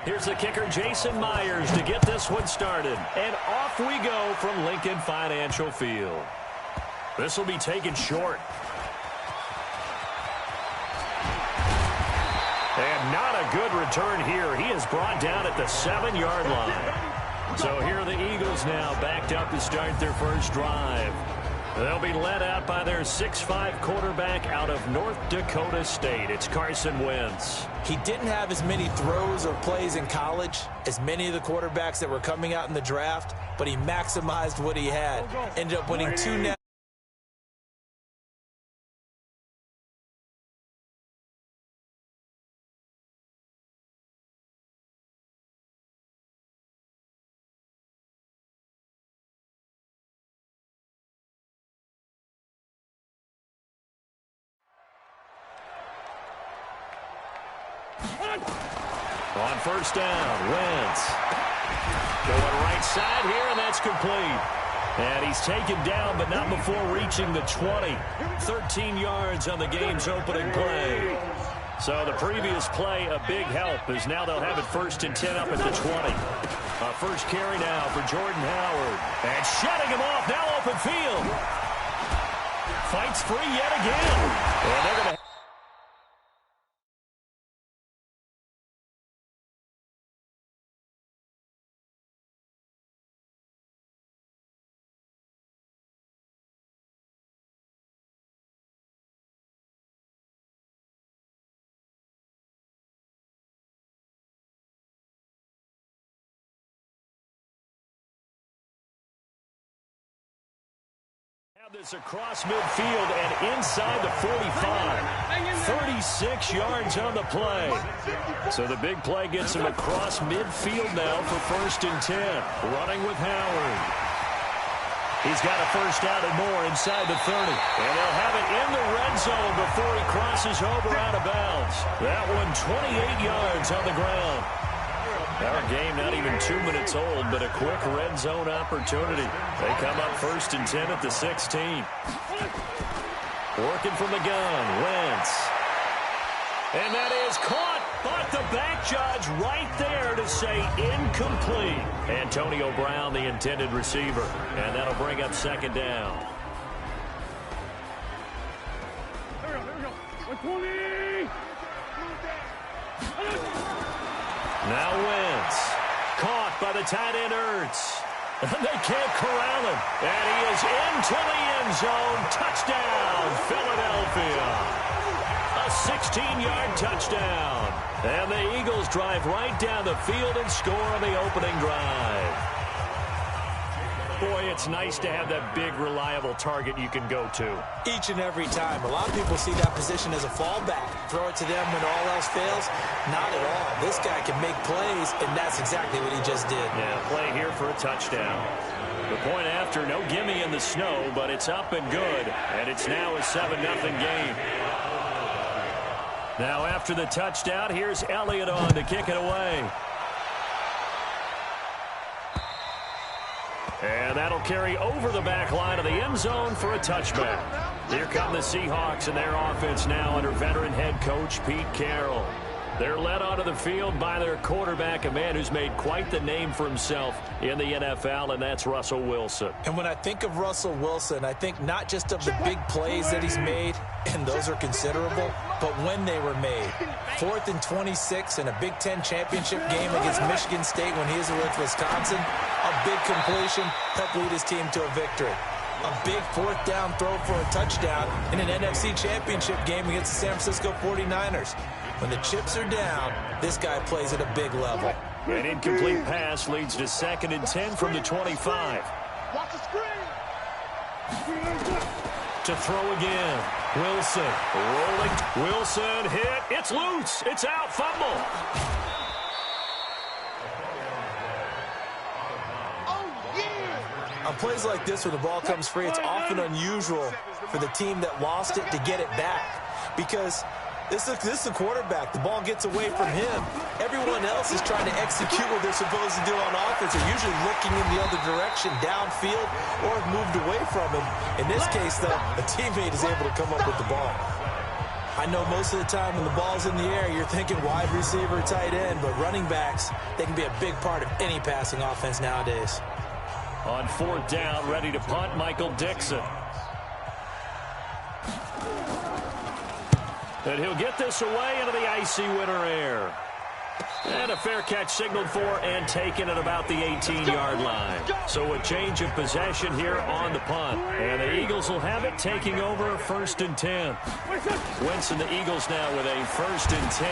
Here's the kicker, Jason Myers, to get this one started. And off we go from Lincoln Financial Field. This will be taken short. And not a good return here. He is brought down at the 7-yard line. So here are the Eagles now backed up to start their first drive. They'll be led out by their 6'5" quarterback out of North Dakota State. It's Carson Wentz. He didn't have as many throws or plays in college as many of the quarterbacks that were coming out in the draft, but he maximized what he had. Ended up winning 2 On first down, Wentz. Going right side here, and that's complete. And he's taken down, but not before reaching the 20. 13 yards on the game's opening play. So the previous play, a big help, as now they'll have it 1st and 10 up at the 20. First carry now for Jordan Howard. And shutting him off, now open field. Fights free yet again. And they're going to... this across midfield and inside the 45. 36 yards on the play. So the big play gets him across midfield now for 1st and 10. Running with Howard. He's got a first out and more inside the 30. And they'll have it in the red zone before he crosses over out of bounds. That one 28 yards on the ground. Our game not even 2 minutes old, but a quick red zone opportunity. They come up 1st and 10 at the 16. Working from the gun, Wentz. And that is caught, but the back judge right there to say incomplete. Antonio Brown, the intended receiver, and that'll bring up 2nd down. There we go. 120. Now Wentz, caught by the tight end Ertz. They can't corral him. And he is into the end zone. Touchdown, Philadelphia. A 16-yard touchdown. And the Eagles drive right down the field and score on the opening drive. Boy, it's nice to have that big, reliable target you can go to. each and every time. A lot of people see that position as a fallback. Throw it to them when all else fails. Not at all. This guy can make plays, and that's exactly what he just did. Yeah, play here for a touchdown. The point after, no gimme in the snow, but it's up and good. And it's now a 7-0 game. Now after the touchdown, here's Elliott on to kick it away. And that'll carry over the back line of the end zone for a touchback. Here come the Seahawks and their offense now under veteran head coach Pete Carroll. They're led onto the field by their quarterback, a man who's made quite the name for himself in the NFL, and that's Russell Wilson. And when I think of Russell Wilson, I think not just of the big plays that he's made, and those are considerable, but when they were made. 4th and 26 in a Big Ten championship game against Michigan State when he was with Wisconsin. A big completion helped lead his team to a victory. A big 4th down throw for a touchdown in an NFC championship game against the San Francisco 49ers. When the chips are down, this guy plays at a big level. An incomplete pass leads to 2nd and 10 from the 25. Watch the screen. To throw again. Wilson rolling. Wilson hit. It's loose. It's out. Fumble. On plays like this, when the ball comes free, it's often unusual for the team that lost it to get it back. Because this is the quarterback. The ball gets away from him. Everyone else is trying to execute what they're supposed to do on offense. They're usually looking in the other direction, downfield, or have moved away from him. In this case, though, a teammate is able to come up with the ball. I know most of the time when the ball's in the air, you're thinking wide receiver, tight end, but running backs, they can be a big part of any passing offense nowadays. On fourth down, ready to punt, Michael Dixon. And he'll get this away into the icy winter air. And a fair catch signaled for and taken at about the 18-yard line. So a change of possession here on the punt. And the Eagles will have it, taking over 1st and 10. Wentz and the Eagles now with a 1st and 10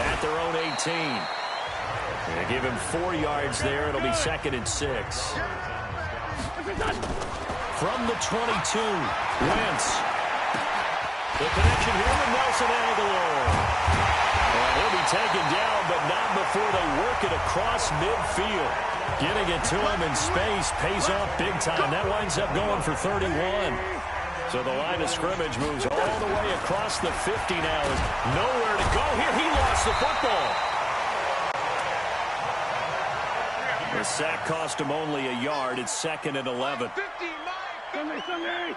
at their own 18. They give him 4 yards there. It'll be 2nd and 6. From the 22, Wentz. The connection here with Nelson Aguilar. And he'll be taken down, but not before they work it across midfield. Getting it to him in space pays off big time. That winds up going for 31. So the line of scrimmage moves all the way across the 50 now. Nowhere to go here. He lost the football. The sack cost him only a yard. It's 2nd and 11. Sunday.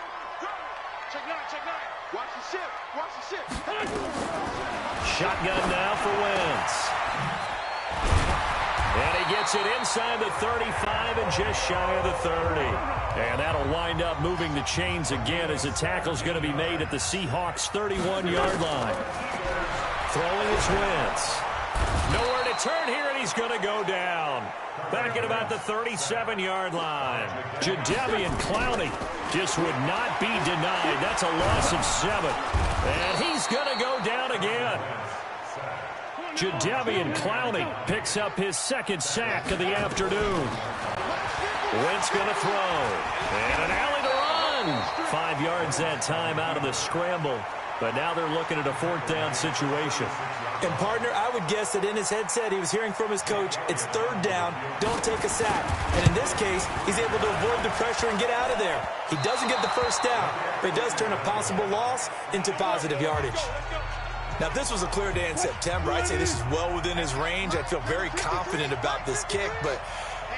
Check nine. Watch the ship. Shotgun now for Wentz. And he gets it inside the 35 and just shy of the 30. And that'll wind up moving the chains again as the tackle's going to be made at the Seahawks' 31-yard line. Throwing is Wentz. Nowhere to turn here, and he's going to go down. Back at about the 37-yard line. Jadeveon Clowney just would not be denied. That's a loss of 7. And he's going to go down again. Jadeveon Clowney picks up his 2nd sack of the afternoon. Wentz going to throw. And an alley to run. 5 yards that time out of the scramble. But now they're looking at a 4th down situation. And, partner, I would guess that in his headset he was hearing from his coach, it's 3rd down, don't take a sack. And in this case, he's able to avoid the pressure and get out of there. He doesn't get the 1st down, but he does turn a possible loss into positive yardage. Now, if this was a clear day in September, I'd say this is well within his range. I'd feel very confident about this kick, but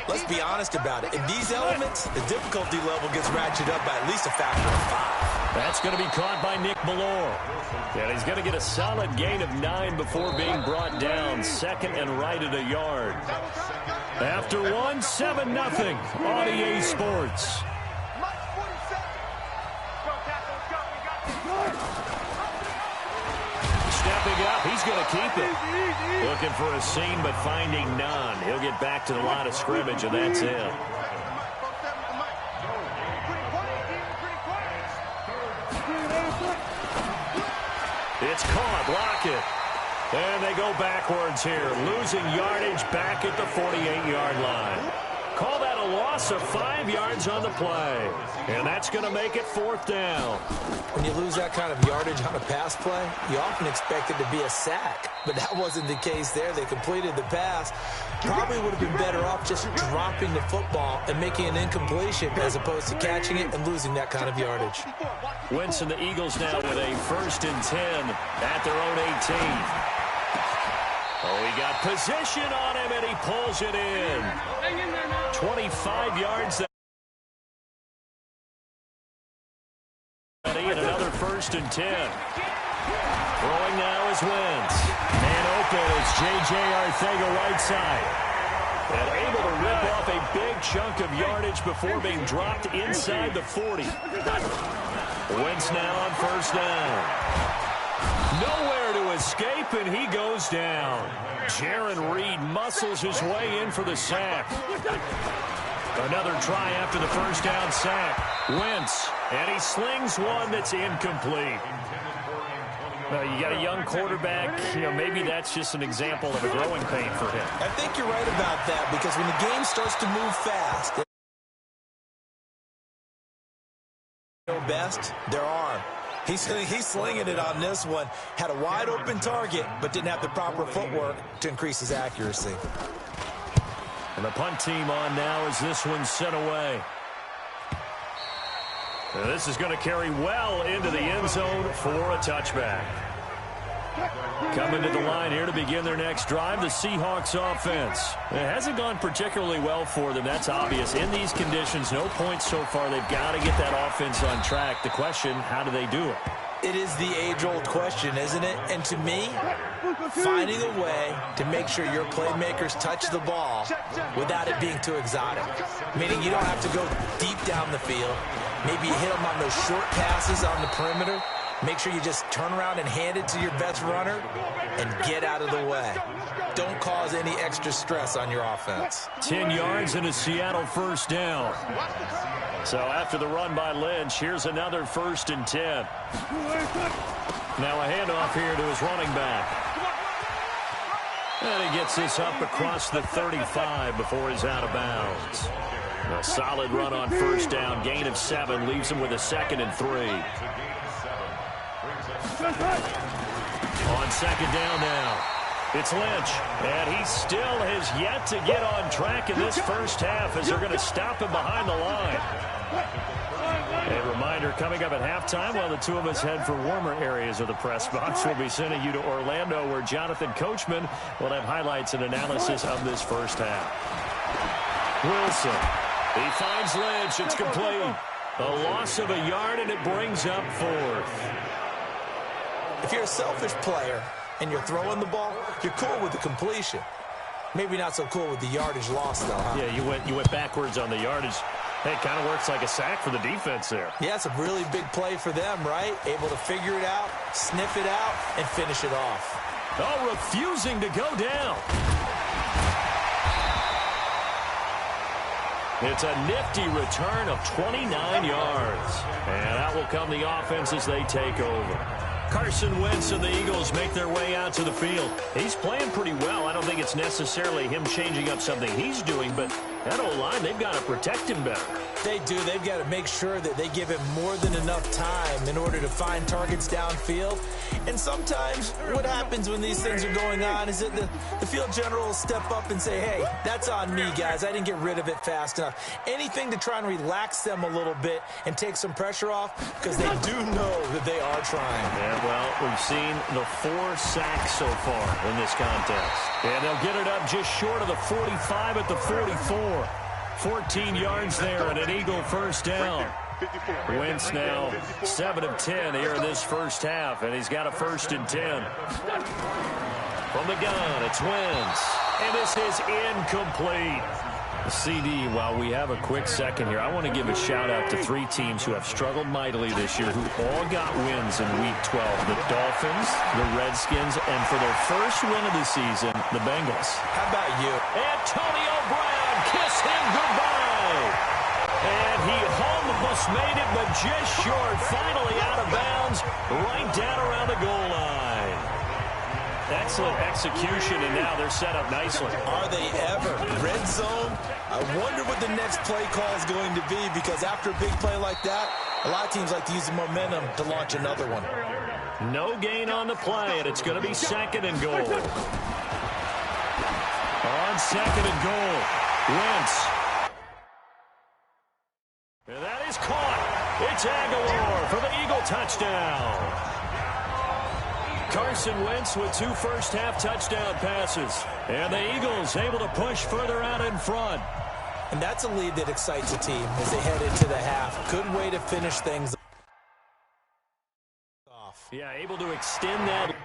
let's be honest about it. In these elements, the difficulty level gets ratcheted up by at least a factor of 5. That's going to be caught by Nick Ballore. And he's going to get a solid gain of 9 before being brought down. 2nd and right at a yard. After 1, 7-0 on EA Sports. Stepping up, he's going to keep it. Looking for a seam, but finding none. He'll get back to the line of scrimmage, and that's it. It's caught, Lockett. And they go backwards here, losing yardage back at the 48-yard line. Call that a loss of 5 yards on the play. And that's going to make it 4th down. When you lose that kind of yardage on a pass play, you often expect it to be a sack. But that wasn't the case there. They completed the pass. Probably would have been better off just dropping the football and making an incompletion as opposed to catching it and losing that kind of yardage. Wentz and the Eagles now with a 1st and 10 at their own 18. Oh, he got position on him, and he pulls it in. 25 yards. And another 1st and 10. Throwing now is Wentz. And open, it's J.J. Arcega right side. And able to rip off a big chunk of yardage before being dropped inside the 40. Wentz now on 1st down. Nowhere to escape, and he goes down. Jaron Reed muscles his way in for the sack. Another try after the 1st down sack. Wentz, and he slings one that's incomplete. Now, you got a young quarterback. Maybe that's just an example of a growing pain for him. I think you're right about that, because when the game starts to move fast, best, their arm. He's slinging it on this one. Had a wide-open target, but didn't have the proper footwork to increase his accuracy. And the punt team on now as this one's sent away. And this is going to carry well into the end zone for a touchback. Coming to the line here to begin their next drive, the Seahawks offense. It hasn't gone particularly well for them. That's obvious. In these conditions, no points so far. They've got to get that offense on track. The question, how do they do it? It is the age-old question, isn't it? And to me, finding a way to make sure your playmakers touch the ball without it being too exotic. Meaning you don't have to go deep down the field. Maybe you hit them on those short passes on the perimeter. Make sure you just turn around and hand it to your best runner and get out of the way. Don't cause any extra stress on your offense. 10 yards and a Seattle first down. So after the run by Lynch, here's another 1st and 10. Now a handoff here to his running back. And he gets this up across the 35 before he's out of bounds. A solid run on 1st down, gain of 7, leaves him with a 2nd and 3. On 2nd down now, it's Lynch, and he still has yet to get on track in this first half as they're going to stop him behind the line. A reminder, coming up at halftime, while the two of us head for warmer areas of the press box, we'll be sending you to Orlando, where Jonathan Coachman will have highlights and analysis of this first half. Wilson, he finds Lynch. It's complete. A loss of a yard, and it brings up 4th. If you're a selfish player and you're throwing the ball, you're cool with the completion. Maybe not so cool with the yardage loss, though, huh? Yeah, you went backwards on the yardage. Hey, it kind of works like a sack for the defense there. Yeah, it's a really big play for them, right? Able to figure it out, sniff it out, and finish it off. Oh, refusing to go down. It's a nifty return of 29 yards. And out will come the offense as they take over. Carson Wentz and the Eagles make their way out to the field. He's playing pretty well. I don't think it's necessarily him changing up something he's doing, but that O-line, they've got to protect him better. They do. They've got to make sure that they give him more than enough time in order to find targets downfield. And sometimes what happens when these things are going on is that the field general will step up and say, hey, that's on me, guys. I didn't get rid of it fast enough. Anything to try and relax them a little bit and take some pressure off, because they do know that they are trying. Yeah, well, we've seen the 4 sacks so far in this contest. And they'll get it up just short of the 45 at the 44. 14 yards there and an Eagle first down. Wentz now 7 of 10 here in this first half, and he's got a 1st and 10. From the gun, it's Wentz. And this is incomplete. The CD, while we have a quick second here, I want to give a shout-out to 3 teams who have struggled mightily this year, who all got wins in Week 12. The Dolphins, the Redskins, and for their first win of the season, the Bengals. How about you? Antonio Brown, kiss him goodbye. And he almost made it, but just short. Finally out of bounds, right down around the goal line. Excellent execution, and now they're set up nicely. Are they ever? Red zone? I wonder what the next play call is going to be, because after a big play like that, a lot of teams like to use the momentum to launch another one. No gain on the play, and it's going to be 2nd and goal. On 2nd and goal, Wentz. And that is caught. It's Aguilar for the Eagle touchdown. Carson Wentz with 2 first-half touchdown passes. And the Eagles able to push further out in front. And that's a lead that excites a team as they head into the half. Good way to finish things off. Yeah, able to extend that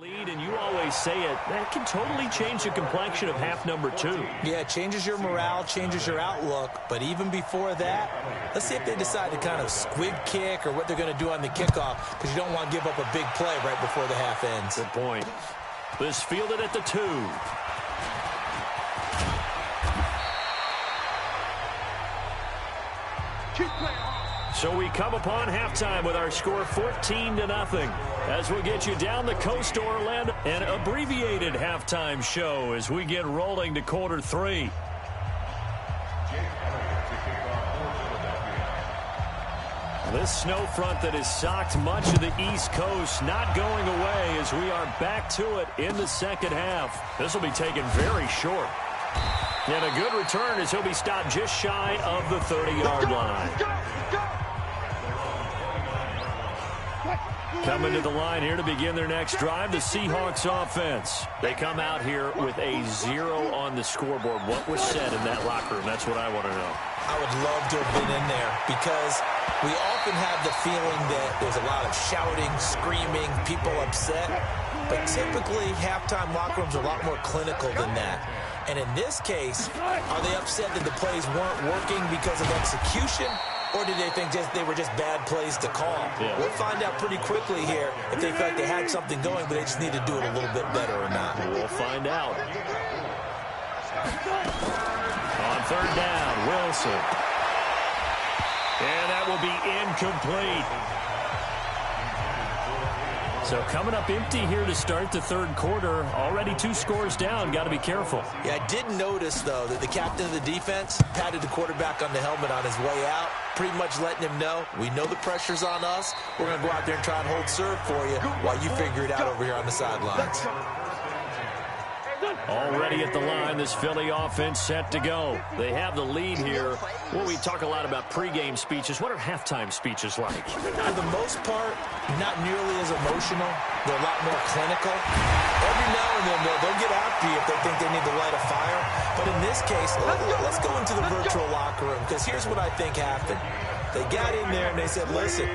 Lead, and you always say it, that can totally change the complexion of half number 2. Yeah, it changes your morale, changes your outlook. But even before that, let's see if they decide to kind of squib kick or what they're going to do on the kickoff, because you don't want to give up a big play right before the half ends. Good point. This fielded at the 2. Keep playing hard. So we come upon halftime with our score 14-0 as we get you down the coast to Orlando. An abbreviated halftime show as we get rolling to quarter 3. This snow front that has socked much of the East Coast not going away as we are back to it in the second half. This will be taken very short. And a good return as he'll be stopped just shy of the 30-yard line. Coming to the line here to begin their next drive, the Seahawks offense. They come out here with a 0 on the scoreboard. What was said in that locker room? That's what I want to know. I would love to have been in there because we often have the feeling that there's a lot of shouting, screaming, people upset. But typically, halftime locker rooms are a lot more clinical than that. And in this case, are they upset that the plays weren't working because of execution? Or did they think they were just bad plays to call? Yeah. We'll find out pretty quickly here if they felt like they had something going, but they just need to do it a little bit better or not. We'll find out. On third down, Wilson. And that will be incomplete. So coming up empty here to start the third quarter. Already 2 scores down. Got to be careful. Yeah, I did notice, though, that the captain of the defense patted the quarterback on the helmet on his way out, pretty much letting him know, we know the pressure's on us. We're going to go out there and try and hold serve for you while you figure it out over here on the sidelines. Already at the line, this Philly offense set to go. They have the lead here. Well, we talk a lot about pregame speeches. What are halftime speeches like? For the most part, not nearly as emotional. They're a lot more clinical. Every now and then, they'll get after you if they think they need to light a fire. But in this case, let's go into the virtual locker room, because here's what I think happened. They got in there and they said, listen,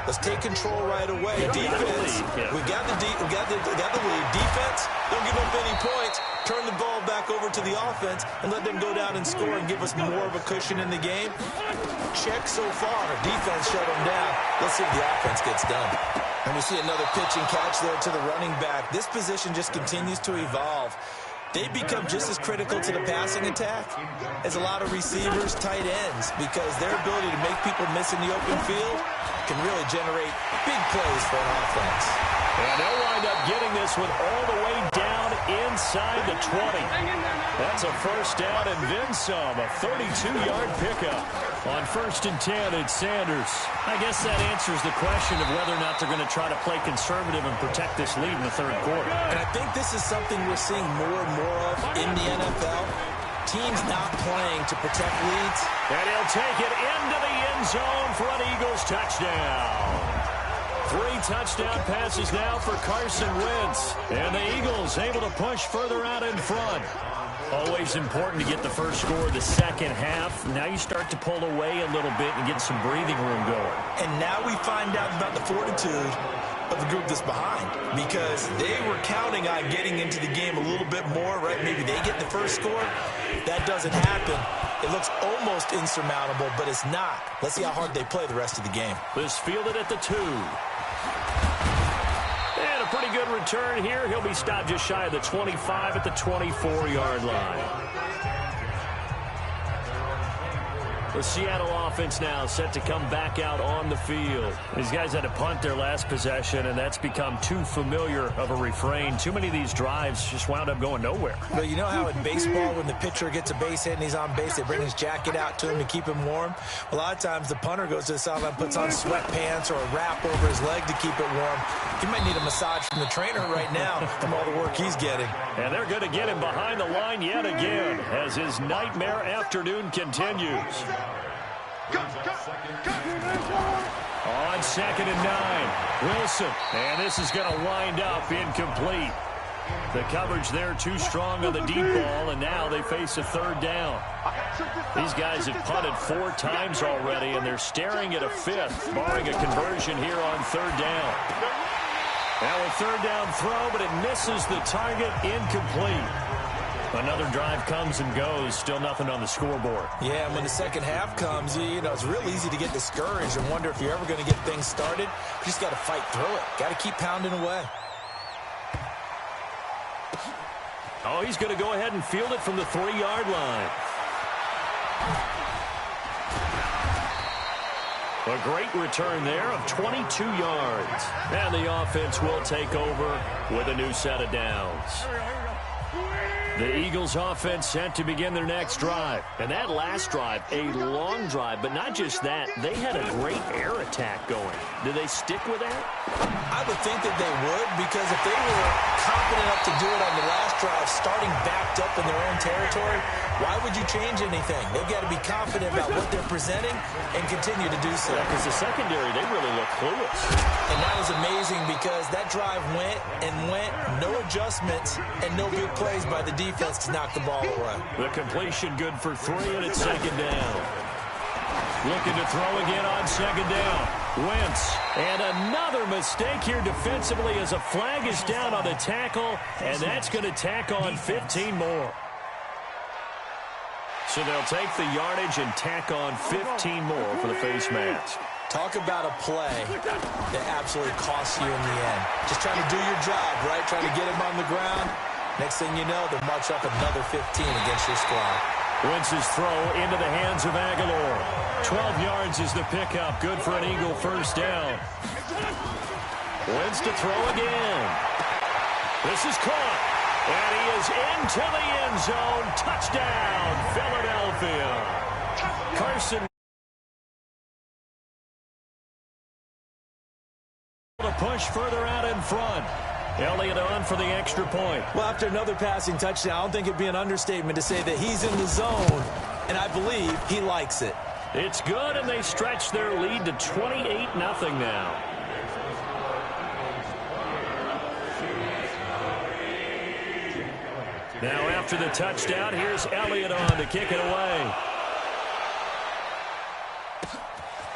let's take control right away. Defense, we got the lead. Defense, don't give up any points. Turn the ball back over to the offense and let them go down and score and give us more of a cushion in the game. Check so far. Defense shut them down. Let's see if the offense gets done. And we see another pitch and catch there to the running back. This position just continues to evolve. They become just as critical to the passing attack as a lot of receivers, tight ends, because their ability to make people miss in the open field can really generate big plays for an offense. And they'll wind up getting this one all the way down inside the 20. That's a first down and then some, a 32-yard pickup. On 1st and 10, it's Sanders. I guess that answers the question of whether or not they're going to try to play conservative and protect this lead in the third quarter. And I think this is something we're seeing more and more of in the NFL. Teams not playing to protect leads. And he'll take it into the end zone for an Eagles touchdown. 3 touchdown passes now for Carson Wentz. And the Eagles able to push further out in front. Always important to get the first score of the second half. Now you start to pull away a little bit and get some breathing room going. And now we find out about the fortitude of the group that's behind, because they were counting on getting into the game a little bit more, right? Maybe they get the first score. That doesn't happen. It looks almost insurmountable, but it's not. Let's see how hard they play the rest of the game. This fielded at the 2. And a pretty good return here. He'll be stopped just shy of the 25 at the 24-yard line. The Seattle offense now set to come back out on the field. These guys had to punt their last possession, and that's become too familiar of a refrain. Too many of these drives just wound up going nowhere. Well, you know how in baseball, when the pitcher gets a base hit and he's on base, they bring his jacket out to him to keep him warm? A lot of times the punter goes to the sideline, puts on sweatpants or a wrap over his leg to keep it warm. He might need a massage from the trainer right now from all the work he's getting. And they're going to get him behind the line yet again as his nightmare afternoon continues. On 2nd and 9, Wilson. And this is going to wind up incomplete. The coverage there too strong on the deep ball, and now they face a third down. These guys have punted 4 times already, and they're staring at a 5th, barring a conversion here on 3rd down. Now a third down throw, but it misses the target, incomplete. Another drive comes and goes, still nothing on the scoreboard. Yeah, and when the second half comes, you know, it's real easy to get discouraged and wonder if you're ever going to get things started. You just got to fight through it. Got to keep pounding away. Oh, he's going to go ahead and field it from the 3-yard line. A great return there of 22 yards. And the offense will take over with a new set of downs. The Eagles offense set to begin their next drive. And that last drive, a long drive, but not just that. They had a great air attack going. Did they stick with that? I would think that they would, because if they were confident enough to do it on the last drive, starting backed up in their own territory, why would you change anything? They've got to be confident about what they're presenting and continue to do so. Because the secondary, they really look clueless. And that was amazing because that drive went and went, no adjustments, and no big plays by the defense to knock the ball away. The completion good for 3, and it's second down. Looking to throw again on second down. Wentz, and another mistake here defensively as a flag is down on the tackle, and that's going to tack on 15 more. So they'll take the yardage and tack on 15 more for the face mask. Talk about a play that absolutely costs you in the end. Just trying to do your job, right? Trying to get him on the ground. Next thing you know, they'll march up another 15 against your squad. Wentz's throw into the hands of Aguilar. 12 yards is the pickup. Good for an Eagle first down. Wentz to throw again. This is caught. And he is into the end zone. Touchdown, Philadelphia. Carson to push further out in front. Elliott on for the extra point. Well, after another passing touchdown, I don't think it'd be an understatement to say that he's in the zone, and I believe he likes it. It's good, and they stretch their lead to 28-0 now. Now after the touchdown, here's Elliott on to kick it away.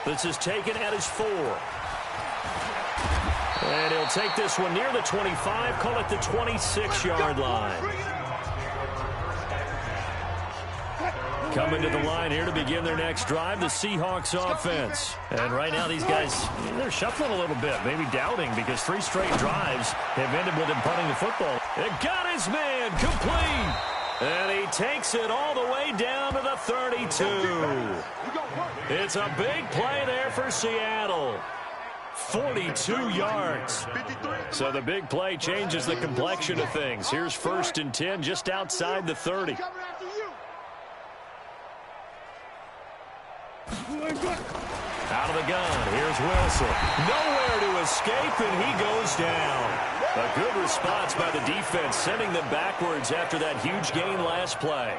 This is taken at his 4. And he'll take this one near the 25, call it the 26-yard line. Coming to the line here to begin their next drive, the Seahawks offense. And right now these guys, they're shuffling a little bit, maybe doubting, because 3 straight drives have ended with him punting the football. It got his man complete. And he takes it all the way down to the 32. It's a big play there for Seattle. 42 yards. So the big play changes the complexion of things. Here's 1st and 10 just outside the 30. Out of the gun. Here's Wilson. Nowhere to escape, and he goes down. A good response by the defense, sending them backwards after that huge gain last play.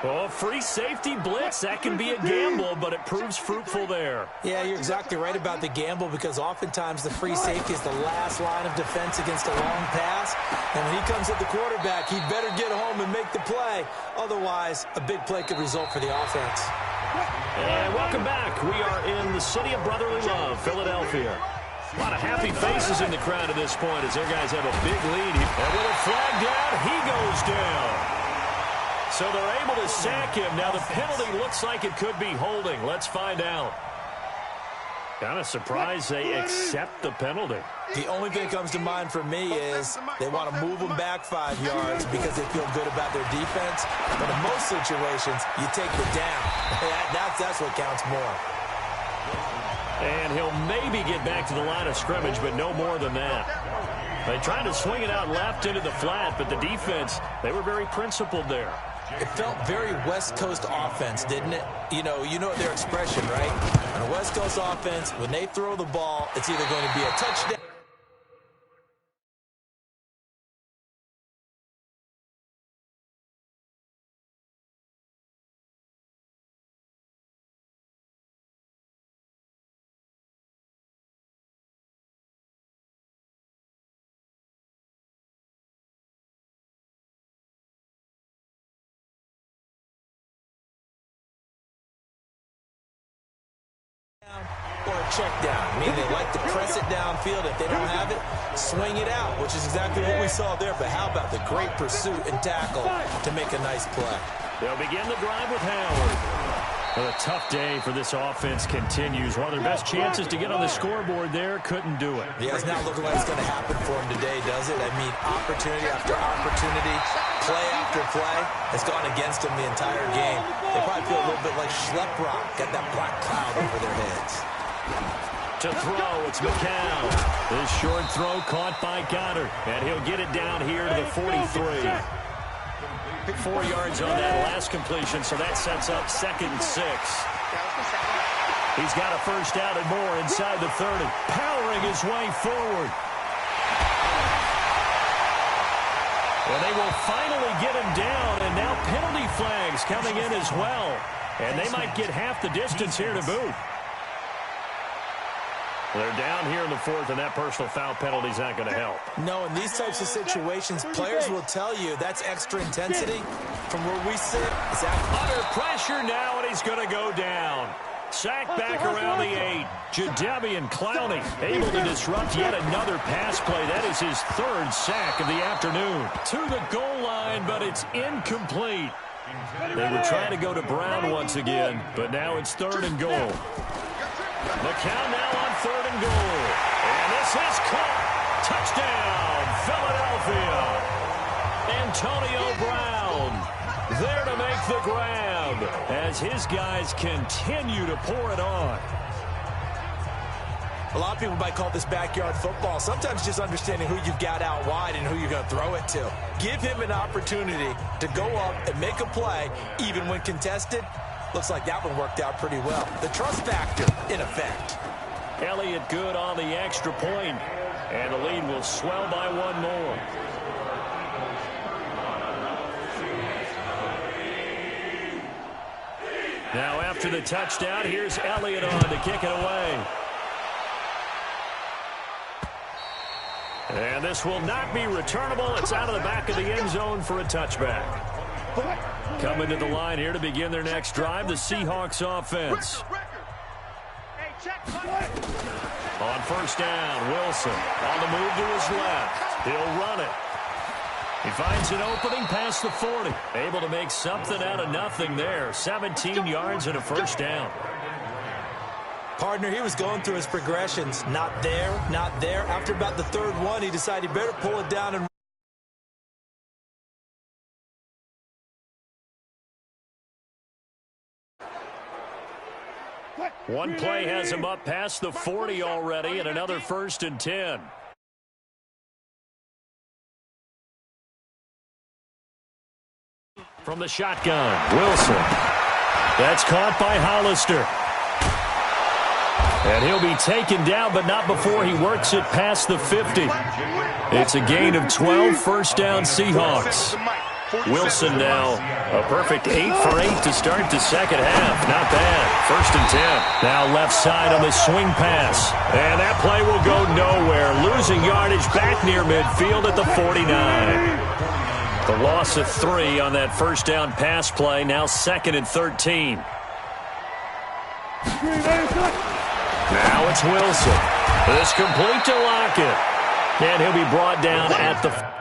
Oh, free safety blitz, that can be a gamble, but it proves fruitful there. Yeah, you're exactly right about the gamble, because oftentimes the free safety is the last line of defense against a long pass. And when he comes at the quarterback, he better get home and make the play. Otherwise, a big play could result for the offense. And welcome back. We are in the city of brotherly love, Philadelphia. A lot of happy faces in the crowd at this point as their guys have a big lead. And with a flag down, he goes down. So they're able to sack him. Now the penalty looks like it could be holding. Let's find out. Kind of surprised they accept the penalty. The only thing that comes to mind for me is they want to move them back 5 yards because they feel good about their defense. But in most situations, you take the down. That's what counts more. And he'll maybe get back to the line of scrimmage, but no more than that. They tried to swing it out left into the flat, but the defense, they were very principled there. It felt very West Coast offense, didn't it? You know their expression, right? On a West Coast offense, when they throw the ball, it's either going to be a touchdown. Or a check down, meaning they like to press it downfield. If they don't have it, swing it out, which is exactly what we saw there. But how about the great pursuit and tackle to make a nice play? They'll begin the drive with Howard. Well, a tough day for this offense continues. One of their best chances to get on the scoreboard there, couldn't do it. Yeah, it's not looking like it's going to happen for him today, does it? I mean, opportunity after opportunity, play after play has gone against him the entire game. They probably feel a little bit like Schlep Rock, got that black cloud over their heads. To throw, it's McCown. This short throw caught by Goddard, and he'll get it down here to the 43. 4 yards on that last completion, so that sets up 2nd and 6. He's got a first down and more inside the 30, powering his way forward. Well, they will finally get him down, and now penalty flags coming in as well. And they might get half the distance here to boot. They're down here in the 4th, and that personal foul penalty is not going to help. No, in these types of situations, players will tell you that's extra intensity. From where we sit, it's under pressure now, and he's going to go down. Sacked back around the 8. Jadeveon Clowney able to disrupt yet another pass play. That is his 3rd sack of the afternoon. To the goal line, but it's incomplete. They were trying to go to Brown once again, but now it's 3rd and goal. McCown now on 3rd and goal. And this is caught. Touchdown, Philadelphia. Antonio Brown there to make the grab as his guys continue to pour it on. A lot of people might call this backyard football. Sometimes just understanding who you've got out wide and who you're going to throw it to. Give him an opportunity to go up and make a play, even when contested. Looks like that one worked out pretty well. The trust factor in effect. Elliott good on the extra point, and the lead will swell by 1 more. Now after the touchdown, here's Elliott on to kick it away. And this will not be returnable. It's out of the back of the end zone for a touchback. Coming to the line here to begin their next drive, the Seahawks offense. On 1st down, Wilson on the move to his left. He'll run it. He finds an opening past the 40. Able to make something out of nothing there. 17 yards and a 1st down. Partner, he was going through his progressions. Not there, not there. After about the 3rd one, he decided he better pull it down and one play has him up past the 40 already, and another 1st and 10. From the shotgun, Wilson. That's caught by Hollister. And he'll be taken down, but not before he works it past the 50. It's a gain of 12, 1st down Seahawks. Wilson now a perfect 8 for 8 to start the 2nd half. Not bad. 1st and 10. Now left side on the swing pass. And that play will go nowhere. Losing yardage back near midfield at the 49. The loss of 3 on that 1st down pass play. Now 2nd and 13. Now it's Wilson. This complete to Lockett. And he'll be brought down at the